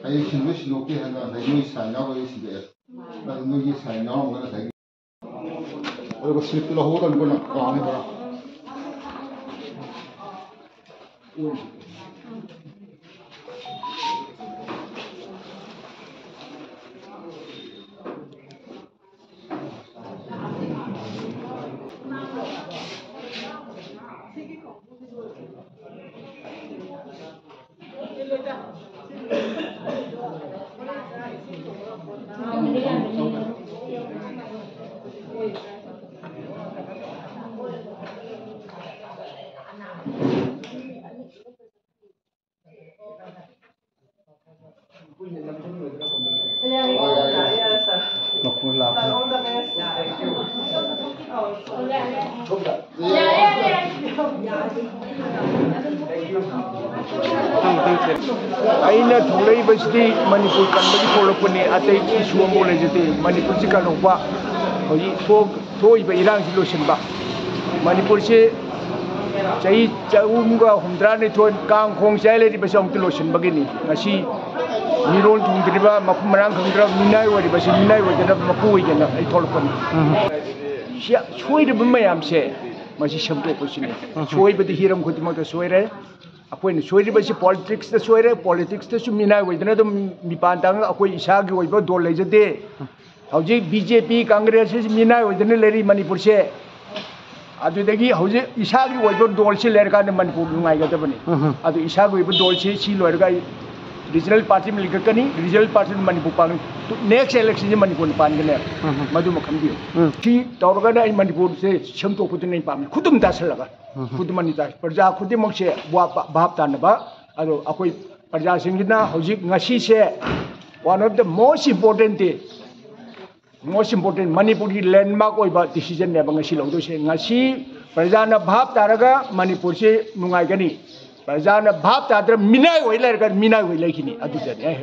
Hay şimdi şinoki hanga hay sayna ko iside na no ye sayna ko na hay और बस सिर्फ लो होगा उनको ना काम है बड़ा अइना थोलै बसदी मणिपुर कनबगी थोलपने अतै सुमो लेजते मणिपुर से कनोबा होई थोइबा इरांग से लोसनबा मणिपुर से चई चउमगा हुमद्राने थोन कांगखोंग चाइलेदि बस अमत लोसनबगिनी ngasi मिरोल थुंद्रिबा मफु मरांग खंद्रा मिनाय वरि बस मिनाय वजना मपु वइजना ai थोलपन सिया सोइदब मयामसे मसी समतोपसिने सोइबदि हिरम खुदिमक सोइरे अखोइन सोइरिबसि पॉलिटिक्स द सोइरे पॉलिटिक्स द मिनाय वइदना दम मिपान तांग अखोइ इसागी वइबा दोल लेजदे हौजे बीजेपी कांग्रेस से मिनाय वइदना लेरि मणिपुर से अदुदगी हौजे इसागी वइबा दोल से लेरका मणिपुर नुंगाइगदबनि अदु इसागी वइबा दोल से सी लोरगा रीजनल पार्टी में लिखकनी रीजनल पार्टी मणिपुर पांग नेक्स्ट इलेक्शन से मणिपुर पानगने मधु मखमदियो की तौरगना मणिपुर से समतो खुद नहीं पाम खुदम दासलगा खुद मनिता प्रजा खुदिमक से भाव तानबा अदो अखोई प्रजा सिंगिना हौजिक ngasi से one of the most important Manipur की लैंडमार्क ओइबा डिसीजन ने ngasi लौदोसे ngasi प्रजा ना भाव तारगा मणिपुर से नुंगाइगनी प्रजा ना भाव ताद्र मिनाय ओइ लेरगा मिनाय ओइ लेखिनी अदुजने